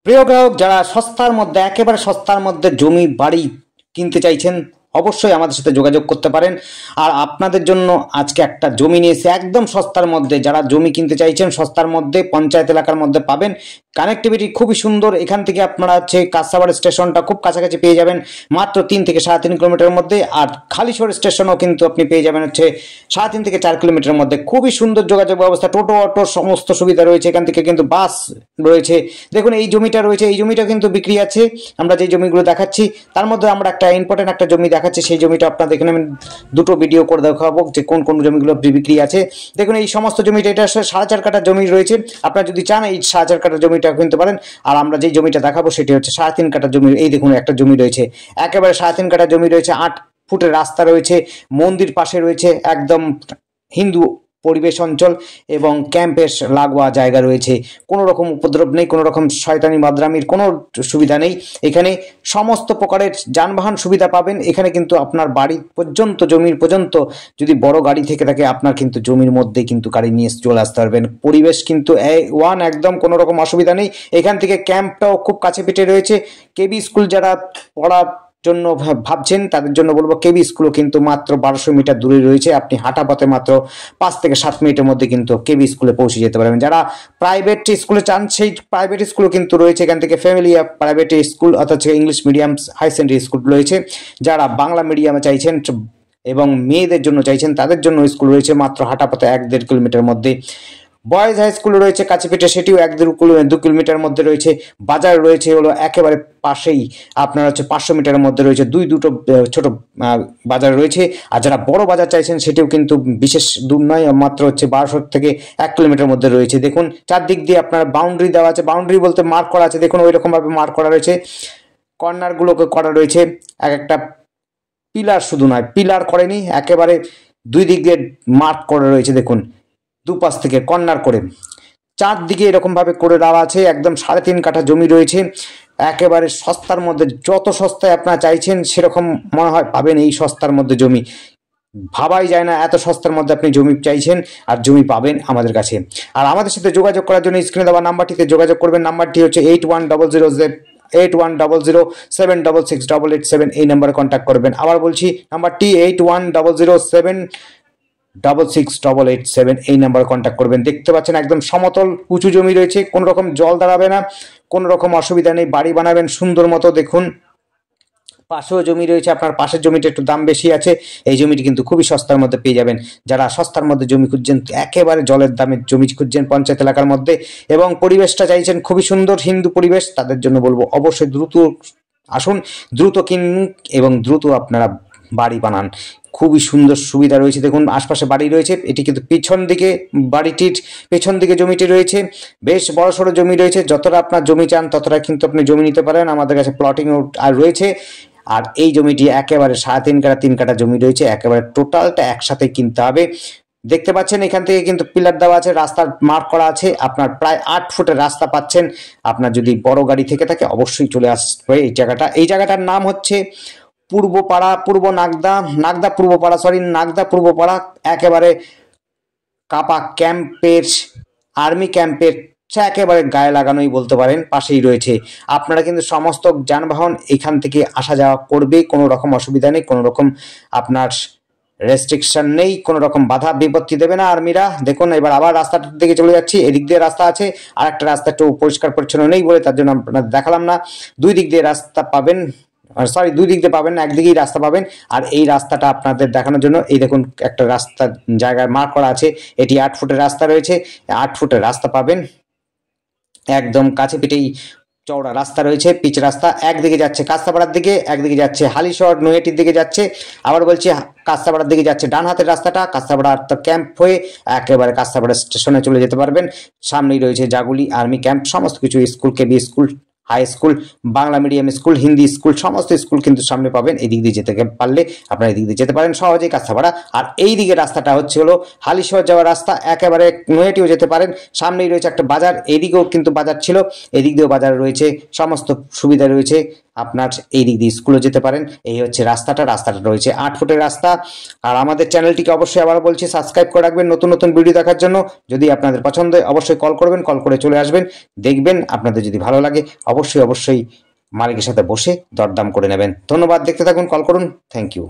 প্রিয় গ্রাহক, যারা সস্তার মধ্যে একেবারে সস্তার মধ্যে জমি বাড়ি কিনতে চাইছেন, অবশ্যই আমাদের সাথে যোগাযোগ করতে পারেন। আর আপনাদের জন্য আজকে একটা জমি নিয়ে এসে একদম সস্তার মধ্যে, যারা জমি কিনতে চাইছেন সস্তার মধ্যে পঞ্চায়েত এলাকার মধ্যে পাবেন। কানেক্টিভিটি খুবই সুন্দর। এখান থেকে আপনারা কাঁসাবাড়ি স্টেশনটা খুব কাছাকাছি পেয়ে যাবেন, মাত্র 3 থেকে 3.5 কিলোমিটারের মধ্যে। আর খালিশহর স্টেশনও কিন্তু আপনি পেয়ে যাবেন 3.5 থেকে 4 কিলোমিটারের মধ্যে। খুবই সুন্দর যোগাযোগ ব্যবস্থা, টোটো অটো সমস্ত সুবিধা রয়েছে। এখান থেকে কিন্তু বাস রয়েছে। দেখুন এই জমিটা রয়েছে, এই জমিটা কিন্তু বিক্রি আছে। আমরা যে জমিগুলো দেখাচ্ছি তার মধ্যে আমরা একটা ইম্পর্টেন্ট একটা জমি দেখাচ্ছি, সেই জমিটা আপনাদের এখানে আমি দুটো ভিডিও করে দেখাবো যে কোন কোন জমিগুলো বিক্রি আছে। দেখুন এই সমস্ত জমিটা, এটা 4.5 কাঠা জমি রয়েছে। আপনারা যদি চান এই 4.5 কাঠা জমিটা কিনতে পারেন। আর আমরা যে জমিটা দেখাবো সেটি হচ্ছে 3.5 কাঠা জমি। এই দেখুন একটা জমি রয়েছে, একেবারে 3.5 কাঠা জমি রয়েছে। 8 ফুটের রাস্তা রয়েছে, মন্দির পাশে রয়েছে, একদম হিন্দু পরিবেশ অঞ্চল এবং ক্যাম্পের লাগোয়া জায়গা রয়েছে। কোনো রকম উপদ্রব নেই, কোনো রকম শয়তানি মাদ্রামির কোনো সুবিধা নেই। এখানে সমস্ত প্রকারের যানবাহন সুবিধা পাবেন। এখানে কিন্তু আপনার বাড়ি পর্যন্ত, জমির পর্যন্ত যদি বড় গাড়ি থেকে থাকে, আপনার কিন্তু জমির মধ্যে কিন্তু গাড়ি নিয়ে চলে আসতে পারবেন। পরিবেশ কিন্তু একদম কোনো রকম অসুবিধা নেই। এখান থেকে ক্যাম্পটাও খুব কাছে পিঠে রয়েছে। কেবি স্কুল যারা পড়া জন্য ভাবছেন তাদের জন্য বলবো, কেবি স্কুলও কিন্তু মাত্র 1200 মিটার দূরে রয়েছে। আপনি হাঁটা পথে মাত্র 5 থেকে 7 মিনিটের মধ্যে কিন্তু কেবি স্কুলে পৌঁছে যেতে পারবেন। যারা প্রাইভেট স্কুলে চান সেই প্রাইভেট স্কুলও কিন্তু রয়েছে। এখান থেকে ফ্যামিলি প্রাইভেট স্কুল অর্থাৎ English medium high secondary school রয়েছে। যারা বাংলা মিডিয়ামে চাইছেন এবং মেয়েদের জন্য চাইছেন তাদের জন্য স্কুল রয়েছে মাত্র হাঁটা পথে 1-1.5 কিলোমিটার মধ্যে। বয়েজ হাই স্কুল রয়েছে কাছে পিঠে, সেটিও 1-2 কিলোমিটার মধ্যে রয়েছে। বাজার রয়েছে হলো একেবারে পাশেই, আপনার 500 মিটারের মধ্যে রয়েছে। দুটো ছোট বাজার রয়েছে। আর যারা বড় বাজার চাইছেন সেটিও কিন্তু বিশেষ দূর নয়, মাত্র 1200 থেকে 1 কিলোমিটার মধ্যে রয়েছে। দেখুন চারদিক দিয়ে আপনার বাউন্ডারি দেওয়া আছে, বাউন্ডারি বলতে মার্ক করা আছে। দেখুন ওই রকম ভাবে মার্ক করা রয়েছে, কর্নারগুলোকে করা রয়েছে। একটা পিলার শুধু নয়, পিলার করেনি, একেবারে দুই দিক দিয়ে মার্ক করা রয়েছে। দেখুন দুপাশ থেকে কর্নার করে চারদিকে এরকম ভাবে করে দেওয়া আছে। একদম 3.5 কাঠা জমি রয়েছে, একেবারে সস্তার মধ্যে। যত সস্তায় আপনারা চাইছেন সেরকম মনে হয় পাবেন এই সস্তার মধ্যে জমি। ভাবাই যায় না এত সস্তার মধ্যে আপনি জমি চাইছেন আর জমি পাবেন আমাদের কাছে। আর আমাদের সাথে যোগাযোগ করার জন্য স্ক্রিনে দেওয়া নাম্বারটিতে যোগাযোগ করবেন। নাম্বারটি হচ্ছে 8100766867। এই নাম্বারে কন্ট্যাক্ট করবেন। আবার বলছি নাম্বারটি 8100766867। এই নাম্বারে কন্ট্যাক্ট করবেন। দেখতে পাচ্ছেন একদম সমতল উঁচু জমি রয়েছে, কোনো রকম জল দাঁড়াবে না, কোনো রকম অসুবিধা নেই। বাড়ি বানাবেন সুন্দর মতো। দেখুন পাশেও জমি রয়েছে, আপনার পাশের জমিটা একটু দাম বেশি আছে। এই জমিটি কিন্তু খুবই সস্তার মধ্যে পেয়ে যাবেন। যারা সস্তার মধ্যে জমি খুঁজছেন, একেবারে জলের দামে জমি খুঁজছেন পঞ্চায়েত এলাকার মধ্যে এবং পরিবেশটা চাইছেন খুবই সুন্দর হিন্দু পরিবেশ, তাদের জন্য বলবো অবশ্যই দ্রুত আসুন, দ্রুত কিনুন এবং দ্রুত আপনারা বাড়ি বানান। খুবই সুন্দর সুবিধা রয়েছে। দেখুন আশপাশে বাড়ি রয়েছে। এটি কিন্তু পেছন দিকে, বাড়িটির পেছন দিকে জমিটি রয়েছে। বেশ বড় সড়ো জমি রয়েছে। যতটা আপনার জমি চান ততটা কিন্তু আপনি জমি নিতে পারেন। আমাদের কাছে প্লটিং আর রয়েছে। আর এই জমিটি একেবারে 3.5 কাঠা 3 কাঠা জমি রয়েছে, একেবারে টোটালটা একসাথে কিনতে হবে। দেখতে পাচ্ছেন এখান থেকে কিন্তু পিলার দেওয়া আছে, রাস্তার মার্ক করা আছে। আপনার প্রায় 8 ফুটের রাস্তা পাচ্ছেন। আপনার যদি বড় গাড়ি থেকে থাকে অবশ্যই চলে আসবে এই জায়গাটা। এই জায়গাটার নাম হচ্ছে পূর্বপাড়া, নাগদা পূর্বপাড়া। একেবারে কাপা ক্যাম্পের, আর্মি ক্যাম্পের একেবারে গায়ে লাগানোই বলতে পারেন, পাশেই রয়েছে। আপনারা কিন্তু সমস্ত যানবাহন এখান থেকে আসা যাওয়া করবে, কোনো রকম অসুবিধা নেই, কোনো রকম আপনার রেস্ট্রিকশন নেই, কোনো রকম বাধা বিপত্তি দেবে না আর্মিরা। দেখুন এবার আবার রাস্তাটার দিকে চলে যাচ্ছি। এদিক দিয়ে রাস্তা আছে, আর একটা রাস্তা একটু পরিষ্কার পরিচ্ছন্ন নেই বলে তার জন্য আপনাদের দেখালাম না। দুই দিক দিয়ে রাস্তা পাবেন, দুই দিক দিয়ে পাবেন না, একদিকেই রাস্তা পাবেন। আর এই রাস্তাটা আপনাদের দেখানোর জন্য এই দেখুন একটা রাস্তা জায়গায় মার্ক করা আছে। এটি 8 ফুটের রাস্তা রয়েছে, 8 ফুটের রাস্তা পাবেন। একদম কাছে পিঠেই চওড়া রাস্তা রয়েছে, পিচ রাস্তা। একদিকে যাচ্ছে কাস্তাপাড়ার দিকে, একদিকে যাচ্ছে হালিশহর নৈহাটির দিকে যাচ্ছে। আবার বলছি কাস্তাপাড়ার দিকে যাচ্ছে ডান হাতের রাস্তাটা। কাস্তাপাড়া ক্যাম্প হয়ে একেবারে কাস্তাপাড়া স্টেশনে চলে যেতে পারবেন। সামনেই রয়েছে জাগুলি আর্মি ক্যাম্প, সমস্ত কিছু school, KV school, high school, Bangla medium school, Hindi school, সমস্ত স্কুল কিন্তু সামনে পাবেন। এই দিক দিয়ে যেতে পারলে আপনারা এই দিক দিয়ে যেতে পারেন সহজেই কাঁচরাপাড়া। আর এই দিকে রাস্তাটা হচ্ছে হলো হালিশহর যাওয়ার রাস্তা, একেবারে নৈহাটিও যেতে পারেন। সামনেই রয়েছে একটা বাজার, এইদিকেও কিন্তু বাজার ছিল, এদিক দিয়েও বাজার রয়েছে, সমস্ত সুবিধা রয়েছে। আপনার এই দিক দিয়ে স্কুলে যেতে পারেন। এই হচ্ছে রাস্তাটা রয়েছে 8 ফুটের রাস্তা। আর আমাদের চ্যানেলটিকে অবশ্যই আবার বলছি সাবস্ক্রাইব করে রাখবেন নতুন নতুন ভিডিও দেখার জন্য। যদি আপনাদের পছন্দ হয় অবশ্যই কল করবেন, কল করে চলে আসবেন, দেখবেন। আপনাদের যদি ভালো লাগে অবশ্যই মালিকের সাথে বসে দরদাম করে নেবেন। ধন্যবাদ, দেখতে থাকুন, কল করুন। Thank you.